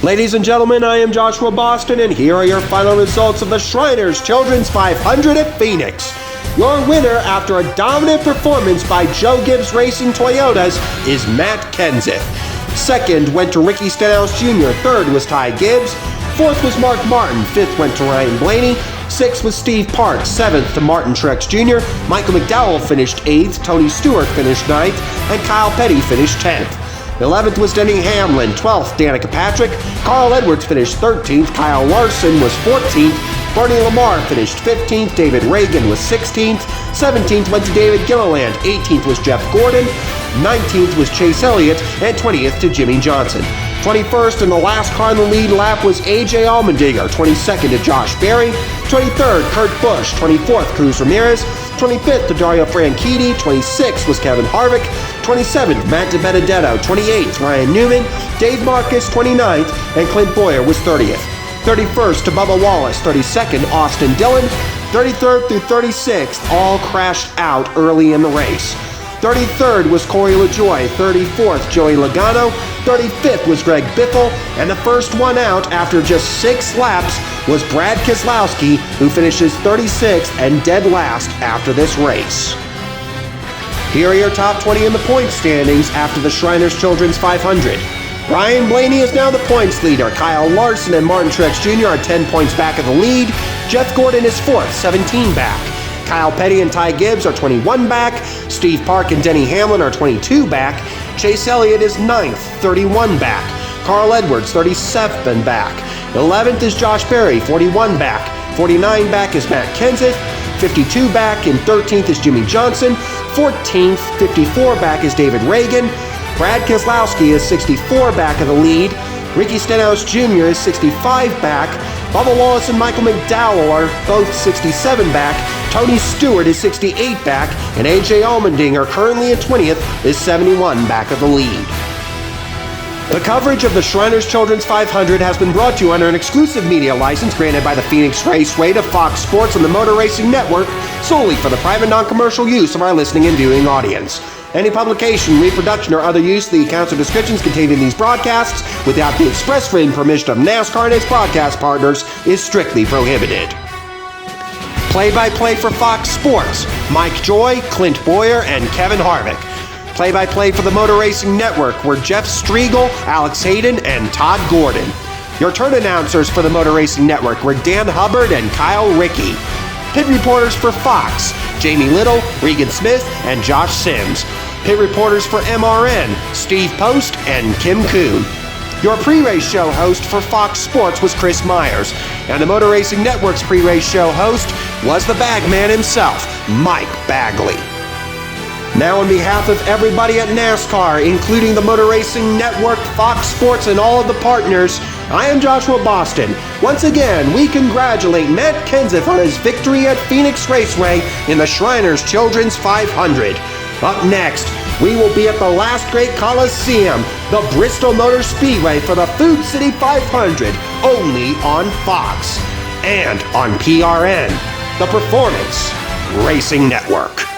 Ladies and gentlemen, I am Joshua Boston, and here are your final results of the Shriners Children's 500 at Phoenix. Your winner, after a dominant performance by Joe Gibbs Racing Toyotas, is Matt Kenseth. Second went to Ricky Stenhouse Jr., third was Ty Gibbs, fourth was Mark Martin, fifth went to Ryan Blaney, sixth was Steve Park, seventh to Martin Truex Jr., Michael McDowell finished eighth, Tony Stewart finished ninth, and Kyle Petty finished 10th. 11th was Denny Hamlin, 12th Danica Patrick, Carl Edwards finished 13th, Kyle Larson was 14th, Bernie Lamar finished 15th, David Reagan was 16th, 17th went to David Gilliland, 18th was Jeff Gordon, 19th was Chase Elliott, and 20th to Jimmy Johnson. 21st and the last car in the lead lap was AJ Allmendinger, 22nd to Josh Berry, 23rd Kurt Busch, 24th Cruz Ramirez, 25th to Dario Franchitti, 26th was Kevin Harvick, 27th Matt DiBenedetto, 28th Ryan Newman, Dave Marcus 29th, and Clint Boyer was 30th. 31st to Bubba Wallace, 32nd Austin Dillon, 33rd through 36th all crashed out early in the race. 33rd was Corey LaJoie, 34th Joey Logano, 35th was Greg Biffle, and the first one out after just 6 laps was Brad Keselowski, who finishes 36th and dead last after this race. Here are your top 20 in the points standings after the Shriners Children's 500. Ryan Blaney is now the points leader. Kyle Larson and Martin Truex Jr. are 10 points back of the lead. Jeff Gordon is 4th, 17 back. Kyle Petty and Ty Gibbs are 21 back. Steve Park and Denny Hamlin are 22 back. Chase Elliott is 9th, 31 back. Carl Edwards, 37 back. 11th is Josh Berry, 41 back. 49 back is Matt Kenseth. 52 back and 13th is Jimmy Johnson. 14th, 54 back is David Reagan. Brad Keselowski is 64 back of the lead. Ricky Stenhouse Jr. is 65 back. Bubba Wallace and Michael McDowell are both 67 back. Tony Stewart is 68 back. And AJ Allmendinger, currently at 20th, is 71 back of the lead. The coverage of the Shriners Children's 500 has been brought to you under an exclusive media license granted by the Phoenix Raceway to Fox Sports and the Motor Racing Network solely for the private non-commercial use of our listening and viewing audience. Any publication, reproduction, or other use of the accounts or descriptions contained in these broadcasts without the express written permission of NASCAR and its broadcast partners is strictly prohibited. Play-by-play for Fox Sports, Mike Joy, Clint Boyer, and Kevin Harvick. Play-by-play for the Motor Racing Network were Jeff Striegel, Alex Hayden, and Todd Gordon. Your turn announcers for the Motor Racing Network were Dan Hubbard and Kyle Rickey. Pit reporters for Fox, Jamie Little, Regan Smith, and Josh Sims. Pit reporters for MRN, Steve Post and Kim Kuhn. Your pre-race show host for Fox Sports was Chris Myers, and the Motor Racing Network's pre-race show host was the bagman himself, Mike Bagley. Now on behalf of everybody at NASCAR, including the Motor Racing Network, Fox Sports, and all of the partners, I am Joshua Boston. Once again, we congratulate Matt Kenseth on his victory at Phoenix Raceway in the Shriners Children's 500. Up next, we will be at the last great Coliseum, the Bristol Motor Speedway, for the Food City 500, only on Fox and on PRN, the Performance Racing Network.